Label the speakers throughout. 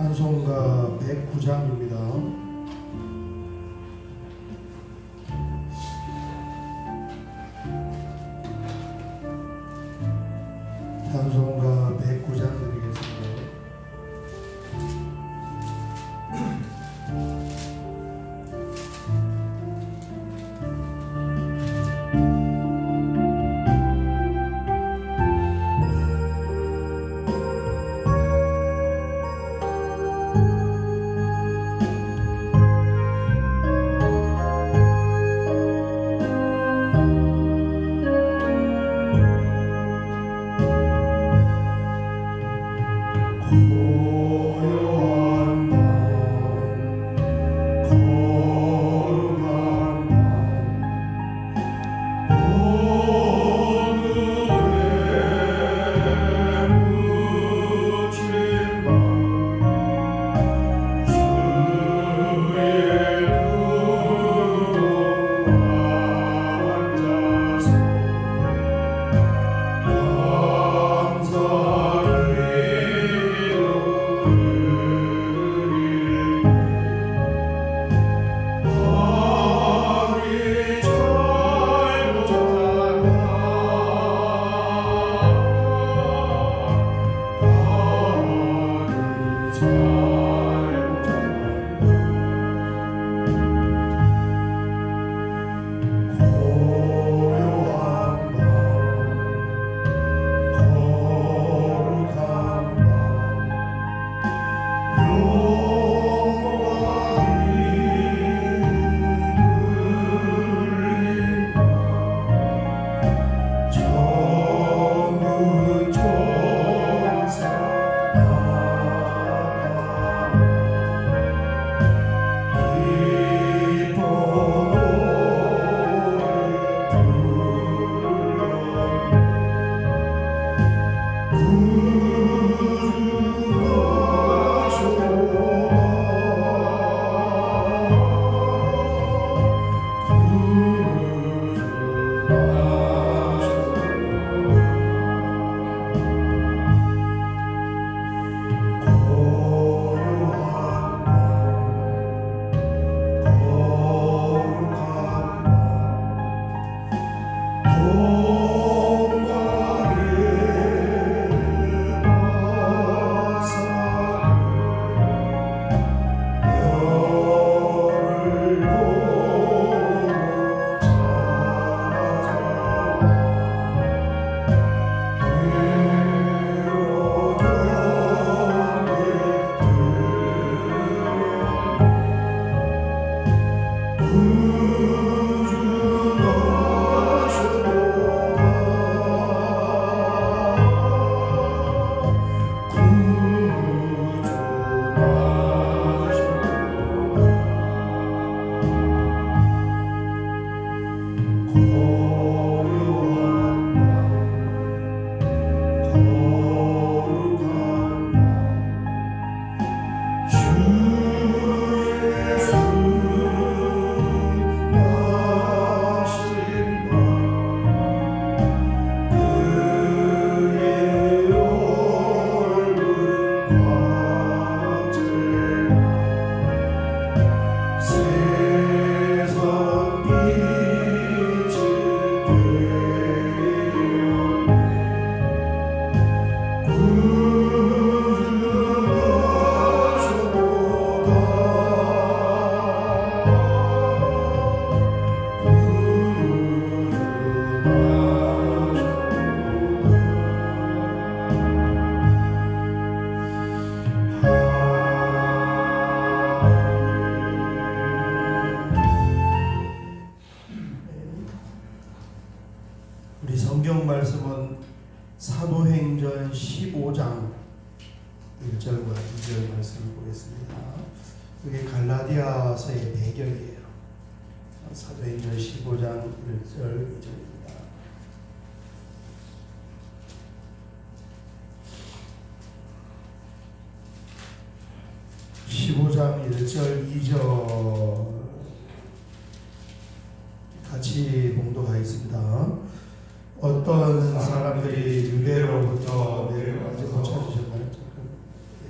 Speaker 1: 찬송가 109장입니다. 찬송가 109장 드리겠습니다. 우리 성경 말씀은 사도행전 15장 1절과 2절 말씀을 보겠습니다. 이게 갈라디아서의 배경이에요. 사도행전 15장 1절 2절입니다. (15장 1절 2절) 같이 봉독하겠습니다. 어떤 사람들이 유대로부터 내려와서 찾으셨나요?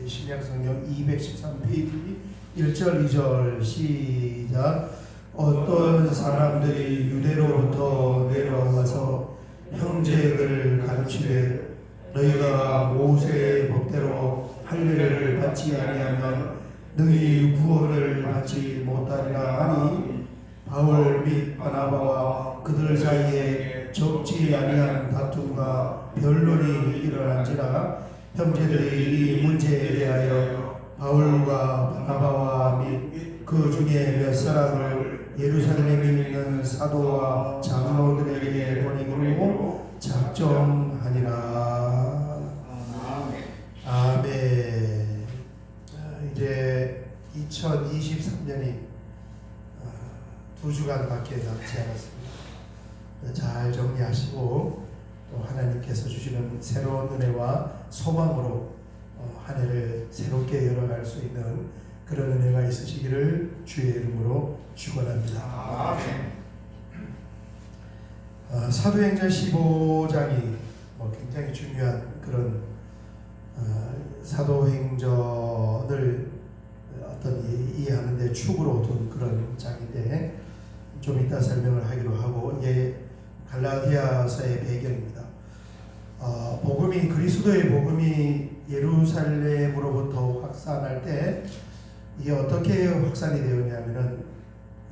Speaker 1: 신약성경 213페이지 1절 2절 시작. 어떤 사람들이 유대로부터 내려와서 형제들을 가르치되 너희가 모세의 법대로 할례를 받지 아니하면 너희 구원을 받지 못하리라 하니 바울 및 바나바와 그들 사이에 적지 아니한 다툼과 변론이 일어난지라 형제들이 이 문제에 대하여 바울과 바나바와 및 그 중에 몇 사람을 예루살렘에 있는 사도와 장로들에게 보내기로 작정하니라. 아멘. 이제 2023년이 2주간밖에 남지 않았습니다. 잘 정리하시고 또 하나님께서 주시는 새로운 은혜와 소망으로 한 해를 새롭게 열어갈 수 있는 그런 은혜가 있으시기를 주의 이름으로 축원합니다. 사도행전 15장이 굉장히 중요한 그런 사도행전을 어떤 이해하는 데 축으로 둔 그런 장인데 좀 이따 설명을 하기로 하고 이게 갈라디아서의 배경입니다. 복음이 그리스도의 복음이 예루살렘으로부터 확산할 때 이게 어떻게 확산이 되었냐면은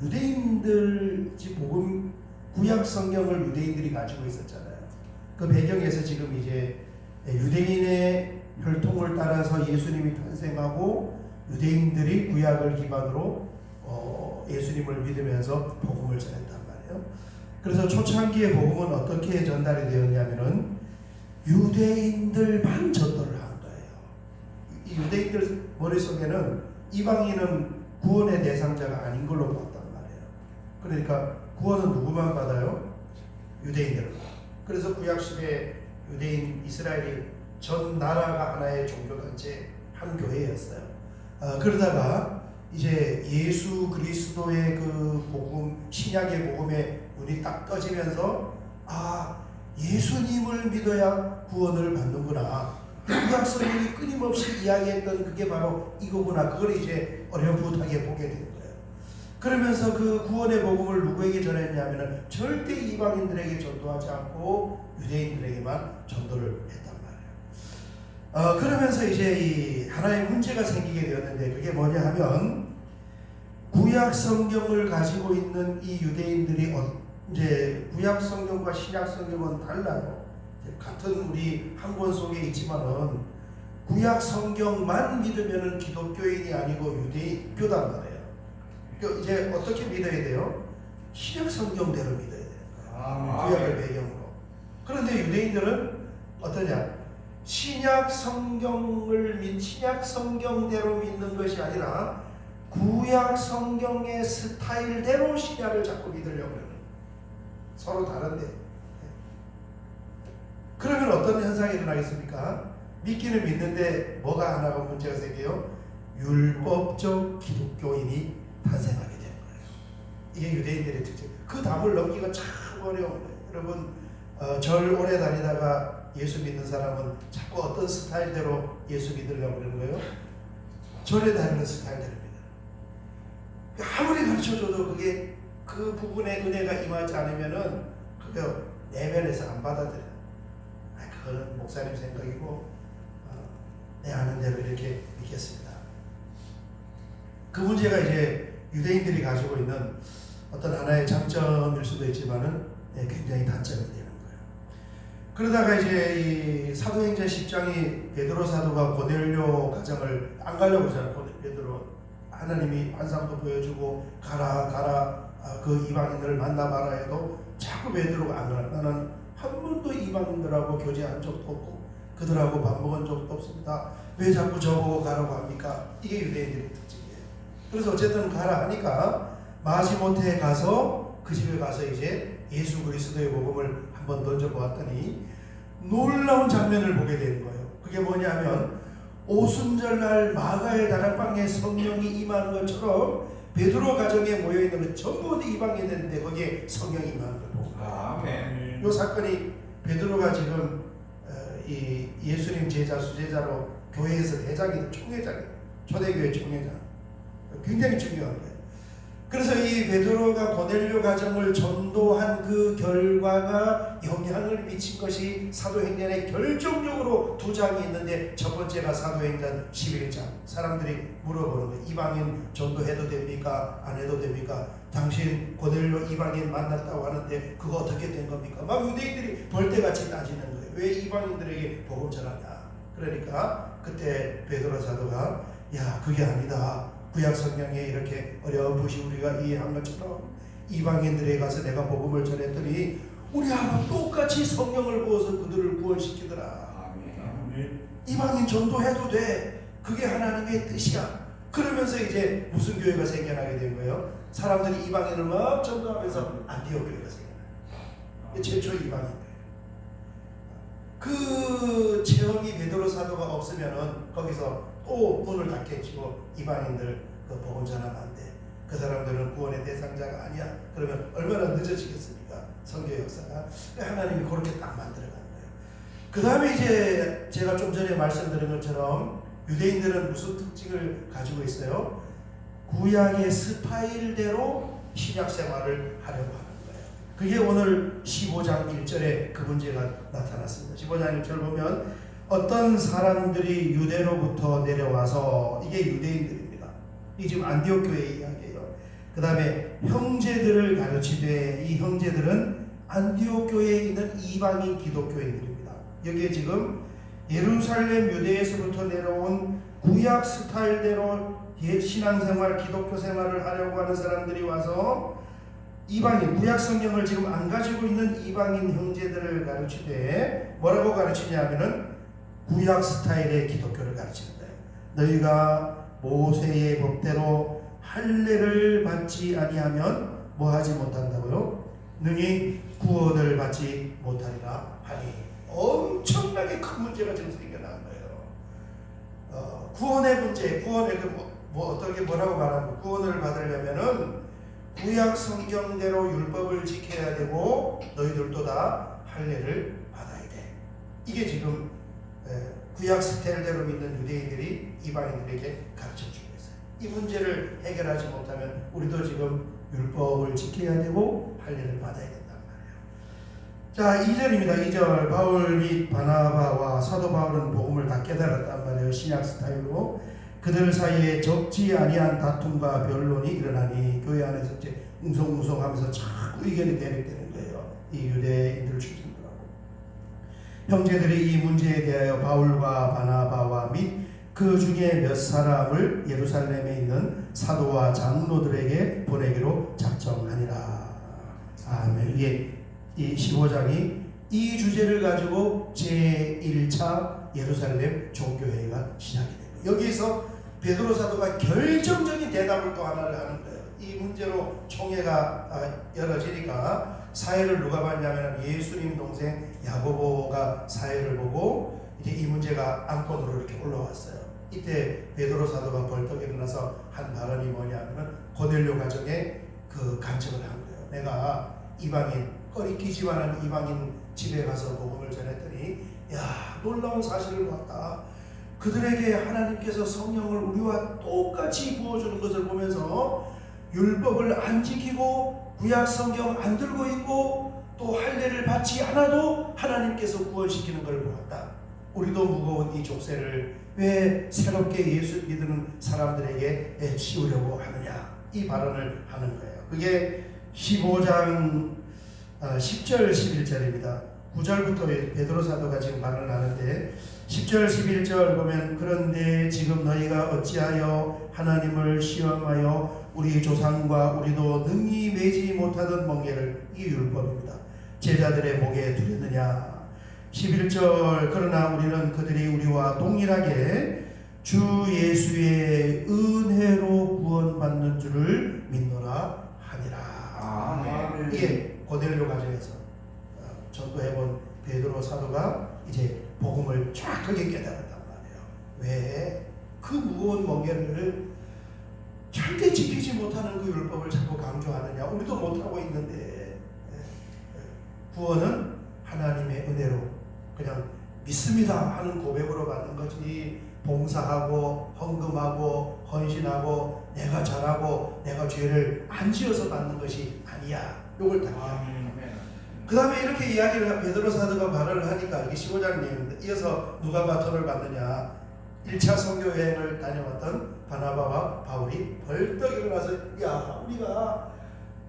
Speaker 1: 유대인들 복음 구약 성경을 유대인들이 가지고 있었잖아요. 그 배경에서 지금 이제 유대인의 혈통을 따라서 예수님이 탄생하고 유대인들이 구약을 기반으로 예수님을 믿으면서 복음을 전했단 말이에요. 그래서 초창기의 복음은 어떻게 전달이 되었냐면은 유대인들만 전도를 한 거예요. 이 유대인들 머릿속에는 이방인은 구원의 대상자가 아닌 걸로 봤단 말이에요. 그러니까 구원은 누구만 받아요? 유대인들. 그래서 구약시대 유대인 이스라엘이 전 나라가 하나의 종교단체 한 교회였어요. 그러다가 이제 예수 그리스도의 그 복음, 신약의 복음에 눈이 딱 떠지면서 예수님을 믿어야 구원을 받는구나. 구약 성경이 끊임없이 이야기했던 그게 바로 이거구나. 그걸 이제 어렴풋하게 보게 된 거예요. 그러면서 그 구원의 복음을 누구에게 전했냐면은 절대 이방인들에게 전도하지 않고 유대인들에게만 전도를 했단 말이에요. 그러면서 이제 이 하나의 문제가 생기게 되었는데 그게 뭐냐 하면 구약 성경을 가지고 있는 이 유대인들이 이제 구약 성경과 신약 성경은 달라요. 같은 우리 한 권 속에 있지만은 구약 성경만 믿으면은 기독교인이 아니고 유대교단 말이에요. 그러니까 이제 어떻게 믿어야 돼요? 신약 성경대로 믿어야 돼요. 구약을 배경으로. 그런데 유대인들은 어떠냐? 신약 성경대로 믿는 것이 아니라 구약 성경의 스타일대로 신약을 자꾸 믿으려고 해요. 서로 다른데. 그러면 어떤 현상이 일어나겠습니까? 믿기는 믿는데 뭐가 하나가 문제가 생겨요? 율법적 기독교인이 탄생하게 되는 거예요. 이게 유대인들의 특징. 그 답을 넘기가 참 어려운 거예요. 여러분 절 오래 다니다가 예수 믿는 사람은 자꾸 어떤 스타일대로 예수 믿으려고 그러는 거예요? 절에 다니는 스타일대로입니다. 아무리 가르쳐줘도 그게 그 부분에 은혜가 임하지 않으면은 그거 내면에서 안 받아들여요. 그건 목사님 생각이고 내 아는 대로 이렇게 믿겠습니다. 그 문제가 이제 유대인들이 가지고 있는 어떤 하나의 장점일 수도 있지만은 굉장히 단점이 되는 거예요. 그러다가 이제 이 사도행전 10장이 베드로 사도가 고넬료 가정을 안 가려고 하잖아요. 베드로 하나님이 환상도 보여주고 가라 그 이방인들을 만나봐라 해도 자꾸 베드로가 안 가라. 나는 한 번도 이방인들하고 교제한 적도 없고 그들하고 밥 먹은 적도 없습니다. 왜 자꾸 저보고 가라고 합니까? 이게 유대인들의 특징이에요. 그래서 어쨌든 가라 하니까 마지못해 가서 그 집에 가서 이제 예수 그리스도의 복음을 한번 던져보았더니 놀라운 장면을 보게 되는 거예요. 그게 뭐냐면 오순절날 마가의 다락방에 성령이 임하는 것처럼 베드로 가정에 모여있는 것 전부 이방인들인데 거기에 성령이 임하는 걸 보고
Speaker 2: 아멘.
Speaker 1: 이 사건이 베드로가 지금 이 예수님 제자 수제자로 교회에서 대장이 총회장이에요. 초대교회 총회장. 굉장히 중요한 거예요. 그래서 이 베드로가 고넬료 가정을 전도한 그 결과가 영향을 미친 것이 사도행전에 결정적으로 두 장이 있는데, 첫 번째가 사도행전 11장. 사람들이 물어보는 거예요. 이방인 전도해도 됩니까? 안 해도 됩니까? 당신 고넬료 이방인 만났다고 하는데 그거 어떻게 된 겁니까? 막 유대인들이 벌떼같이 따지는 거예요. 왜 이방인들에게 복음 전하냐? 그러니까 그때 베드로 사도가, 야, 그게 아니다. 구약 성경에 이렇게 어렴풋이 우리가 이해한 것처럼 이방인들에 가서 내가 복음을 전했더니 우리하고 똑같이 성령을 부어서 그들을 구원시키더라.
Speaker 2: 아멘.
Speaker 1: 이방인 전도해도 돼. 그게 하나님의 뜻이야. 그러면서 이제 무슨 교회가 생겨나게 된 거예요? 사람들이 이방인을 막 전도하면서 안디옥 교회가 생겨나요. 최초 이방인. 그 체험이 베드로 사도가 없으면은 거기서 또 문을 닫겠지고, 이방인들 그 복음 전하면 안 돼. 그 사람들은 구원의 대상자가 아니야. 그러면 얼마나 늦어지겠습니까? 선교 역사가. 하나님이 그렇게 딱 만들어간 거예요. 그 다음에 이제 제가 좀 전에 말씀드린 것처럼 유대인들은 무슨 특징을 가지고 있어요? 구약의 스타일대로 신약 생활을 하려고 하는 거예요. 그게 오늘 15장 1절에 그 문제가 나타났습니다. 15장 1절 보면 어떤 사람들이 유대로부터 내려와서, 이게 유대인들입니다. 이 지금 안디옥 교회 이야기예요. 그 다음에 형제들을 가르치되, 이 형제들은 안디옥 교회에 있는 이방인 기독교인들입니다. 여기에 지금 예루살렘 유대에서부터 내려온 구약 스타일대로 신앙생활, 기독교 생활을 하려고 하는 사람들이 와서 이방인, 구약 성경을 지금 안 가지고 있는 이방인 형제들을 가르치되, 뭐라고 가르치냐면은 구약 스타일의 기독교를 가르치는 거예요. 너희가 모세의 법대로 할례를 받지 아니하면 뭐 하지 못한다고요? 능히 구원을 받지 못하리라 하니. 엄청나게 큰 문제가 지금 생겨난 거예요. 구원의 문제, 구원의 어떻게 뭐라고 말하면, 구원을 받으려면은 구약 성경대로 율법을 지켜야 되고 너희들도 다 할례를 받아야 돼. 이게 지금 구약 스타일대로 믿는 유대인들이 이방인들에게 가르쳐주고 있어요. 이 문제를 해결하지 못하면 우리도 지금 율법을 지켜야 되고 할례를 받아야 된단 말이에요. 자, 2절입니다. 2절. 바울 및 바나바와 사도 바울은 복음을 다 깨달았단 말이에요. 신약 스타일로. 그들 사이에 적지 아니한 다툼과 변론이 일어나니, 교회 안에서 이제 웅성웅성하면서 자꾸 의견이 대립되는 거예요. 이 유대인들 출신들하고. 형제들이 이 문제에 대하여 바울과 바나바와 및 그 중에 몇 사람을 예루살렘에 있는 사도와 장로들에게 보내기로 작정하니라. 아멘. 이게 이 15장이 이 주제를 가지고 제1차 예루살렘 종교회의가 시작이 됩니다. 여기에서 베드로 사도가 결정적인 대답을 또 하나를 하는 거예요. 이 문제로 총회가 열어지니까 사회를 누가 봤냐면 예수님 동생 야고보가 사회를 보고 이제 이 문제가 안건으로 이렇게 올라왔어요. 이때 베드로 사도가 벌떡 일어나서 한 발언이 뭐냐면 고넬료 가정에 그 간청을 한 거예요. 내가 이방인, 꺼리끼지만한 이방인 집에 가서 복음을 전했더니, 야, 놀라운 사실을 봤다. 그들에게 하나님께서 성령을 우리와 똑같이 부어주는 것을 보면서 율법을 안 지키고 구약 성경 안 들고 있고 또 할례를 받지 않아도 하나님께서 구원시키는 걸 보았다. 우리도 무거운 이 족쇄를 왜 새롭게 예수 믿는 사람들에게 씌우려고 하느냐, 이 발언을 하는 거예요. 그게 15장 10절 11절입니다. 9절부터 베드로 사도가 지금 발언을 하는데, 10절 11절 보면, 그런데 지금 너희가 어찌하여 하나님을 시험하여 우리 조상과 우리도 능히 매지 못하던 멍에를, 이 율법입니다, 제자들의 목에 두렸느냐. 11절. 그러나 우리는 그들이 우리와 동일하게 주 예수의 은혜로 구원받는 줄을 믿노라 하니라.
Speaker 2: 아멘.
Speaker 1: 이게 고넬료 가정에서 전도해본 베드로 사도가 이제 복음을 정확하게 깨달았단 말이에요. 왜? 그 무거운 멍에를 절대 지키지 못하는 그 율법을 자꾸 강조하느냐. 우리도 못하고 있는데. 구원은 하나님의 은혜로 그냥 믿습니다 하는 고백으로 받는 거지, 봉사하고 헌금하고 헌신하고 내가 잘하고 내가 죄를 안 지어서 받는 것이 아니야. 요걸 다
Speaker 2: 아멘.
Speaker 1: 그 다음에 이렇게 이야기를 베드로 사도가 말을 하니까 이게 15장 내용인데 이어서 누가 바톤을 받느냐 1차 선교 여행을 다녀왔던 바나바와 바울이 벌떡 일어나서 야 우리가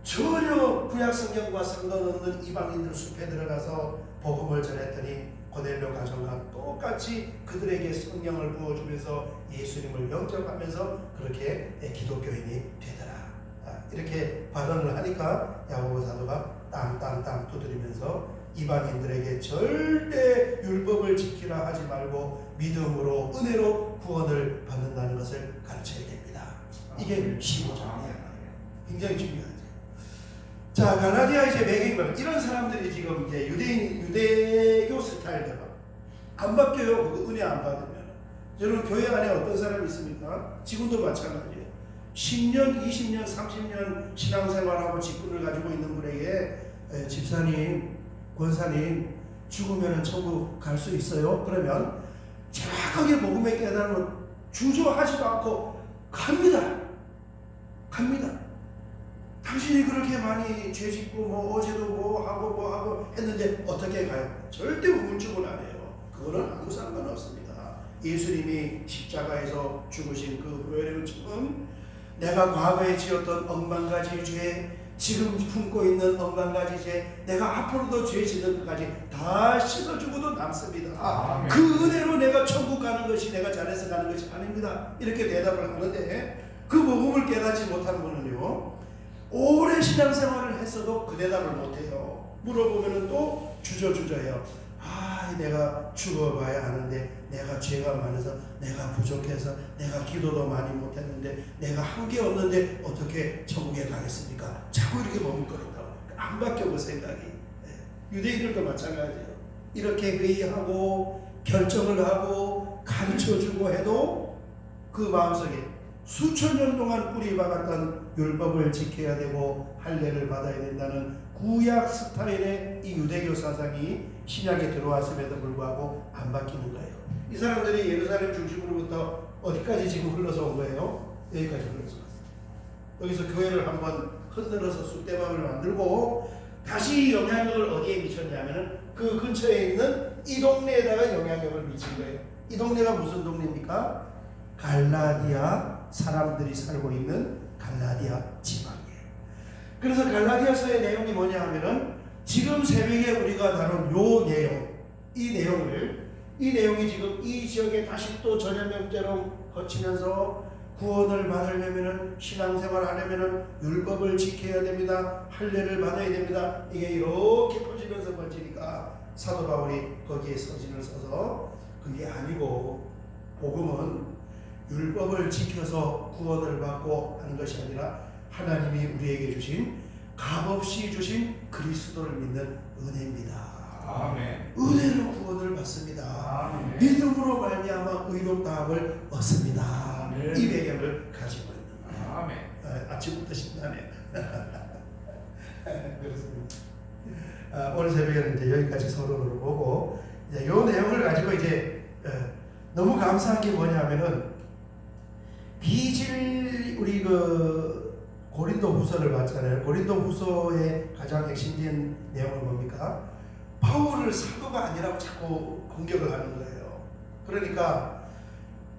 Speaker 1: 전혀 구약 성경과 상관없는 이방인들 숲에 들어가서 복음을 전했더니 고넬료 가정과 똑같이 그들에게 성령을 부어주면서 예수님을 영접하면서 그렇게 기독교인이 되더라. 이렇게 발언을 하니까 야고보 사도가 땅땅땅 두드리면서 이방인들에게 절대 율법을 지키라 하지 말고 믿음으로 은혜로 구원을 받는다는 것을 가르쳐야 됩니다. 이게 15장이야. 굉장히 중요하죠. 자, 갈라디아 이제 매개인들 이런 사람들이 지금 이제 유대교 스타일대로 안 바뀌어요. 그 은혜 안 받으면. 여러분 교회 안에 어떤 사람이 있습니까? 지금도 마찬가지예요. 10년, 20년, 30년 신앙생활하고 직분을 가지고 있는 분에게 집사님, 권사님 죽으면 천국 갈 수 있어요? 그러면 정확하게 복음의 깨달음을 주저하지도 않고 갑니다. 당신이 그렇게 많이 죄 짓고 뭐 어제도 뭐 하고 했는데 어떻게 가요? 절대 우물쭈물 안 해요. 그거는 아무 상관없습니다. 예수님이 십자가에서 죽으신 그 보혈의 은총은 내가 과거에 지었던 억만가지 죄, 지금 품고 있는 억만가지 죄, 내가 앞으로도 죄 짓는 것까지 다 씻어주고도 남습니다.
Speaker 2: 아멘.
Speaker 1: 그 은혜로 내가 천국 가는 것이 내가 잘해서 가는 것이 아닙니다. 이렇게 대답을 하는데 그 복음을 깨닫지 못한 분은요 오래 신앙생활을 했어도 그 대답을 못해요. 물어보면 또 주저해요. 내가 죽어봐야 하는데 내가 죄가 많아서 내가 부족해서 내가 기도도 많이 못했는데 내가 한 게 없는데 어떻게 천국에 가겠습니까? 자꾸 이렇게 머뭇거린다고. 안 바뀌어 그 생각이. 유대인들도 마찬가지예요. 이렇게 회의하고 결정을 하고 가르쳐주고 해도 그 마음속에 수천 년 동안 뿌리 박았던 율법을 지켜야 되고 할례를 받아야 된다는 구약 스타일의 이 유대교 사상이 신약에 들어왔음에도 불구하고 안 바뀌는 거예요. 이 사람들이 예루살렘 중심으로부터 어디까지 지금 흘러서 온 거예요? 여기까지 흘러서 왔어요. 여기서 교회를 한번 흔들어서 쑥대밭을 만들고 다시 영향력을 어디에 미쳤냐면은 그 근처에 있는 이 동네에다가 영향력을 미친 거예요. 이 동네가 무슨 동네입니까? 갈라디아 사람들이 살고 있는 갈라디아 지방이에요. 그래서 갈라디아서의 내용이 뭐냐 하면은 지금 새벽에 우리가 다룬 요 내용, 이 내용이 지금 이 지역에 다시 또 전염병처럼 거치면서 구원을 받으려면은 신앙생활 하려면은 율법을 지켜야 됩니다. 할례를 받아야 됩니다. 이게 이렇게 퍼지면서 번지니까 사도 바울이 거기에 서신을 써서 그게 아니고 복음은 율법을 지켜서 구원을 받고 하는 것이 아니라 하나님이 우리에게 주신 값없이 주신 그리스도를 믿는 은혜입니다.
Speaker 2: 아멘.
Speaker 1: 은혜로 구원을 받습니다.
Speaker 2: 아멘.
Speaker 1: 믿음으로 말미암아 의롭다함을 얻습니다.
Speaker 2: 아멘.
Speaker 1: 이 배경을 가지고 있는 거예요.
Speaker 2: 아멘.
Speaker 1: 아침부터 신나네요. 그렇습니다. 오늘 새벽에는 이제 여기까지 서론으로 보고 이제 이 내용을 가지고 이제 너무 감사한 게 뭐냐면은 비질 우리 고린도 후서를 봤잖아요. 고린도 후서의 가장 핵심적인 내용은 뭡니까? 바울을 사도가 아니라고 자꾸 공격을 하는 거예요. 그러니까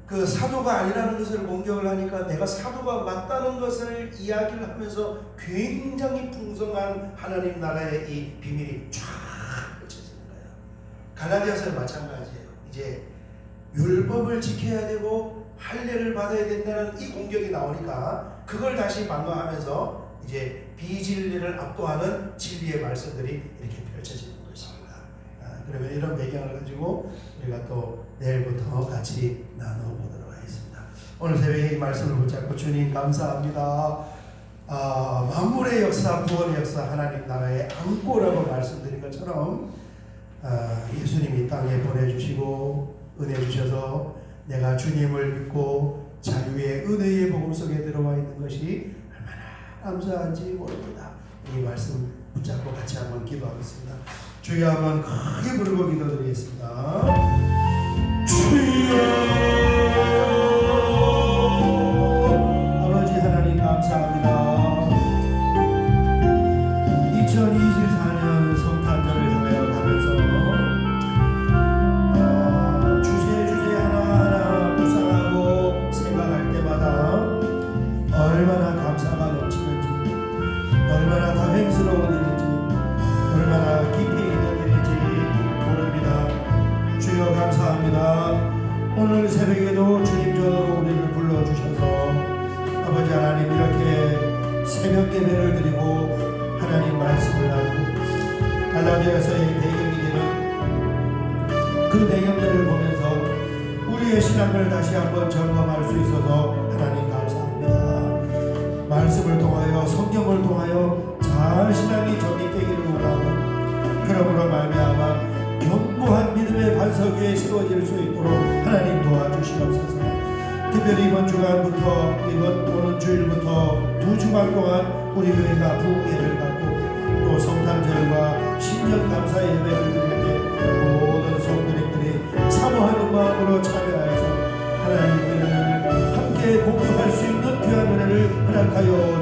Speaker 1: 그 사도가 아니라는 것을 공격을 하니까 내가 사도가 맞다는 것을 이야기를 하면서 굉장히 풍성한 하나님 나라의 이 비밀이 쫙 펼쳐지는 거예요. 갈라디아서는 마찬가지예요. 이제 율법을 지켜야 되고 할례를 받아야 된다는 이 공격이 나오니까 그걸 다시 방어하면서 이제 비진리를 압도하는 진리의 말씀들이 이렇게 펼쳐지는 것입니다. 그러면 이런 배경을 가지고 우리가 또 내일부터 같이 나눠보도록 하겠습니다. 오늘 새벽에 이 말씀을 붙잡고 주님 감사합니다. 만물의 역사, 구원의 역사, 하나님 나라의 안고라고 말씀드린 것처럼 예수님이 땅에 보내주시고 은혜 주셔서 내가 주님을 믿고 자유의 은혜의 복음 속에 들어와 있는 것이 얼마나 감사한지 모릅니다. 이 말씀 붙잡고 같이 한번 기도하겠습니다. 주여 한번 크게 부르고 기도드리겠습니다. 주여 교회에서의 대경이 되는 그 대경들을 보면서 우리의 신앙을 다시 한번 점검할 수 있어서 하나님 감사합니다. 말씀을 통하여 성경을 통하여 잘 신앙이 정립되기를 원하고 그러므로 말미암아 견고한 믿음의 반석 위에 세워질 수 있도록 하나님 도와주시옵소서. 특별히 이번 주간부터 이번 오는 주일부터 2주간 동안 우리 교회가 부흥회를 갖고 또 성탄절과 신년 감사 예배를 드릴 때 모든 성도님들이 사모하는 마음으로 참여하여서 하나님을 함께 공유할 수 있는 귀한 은혜를 허락하여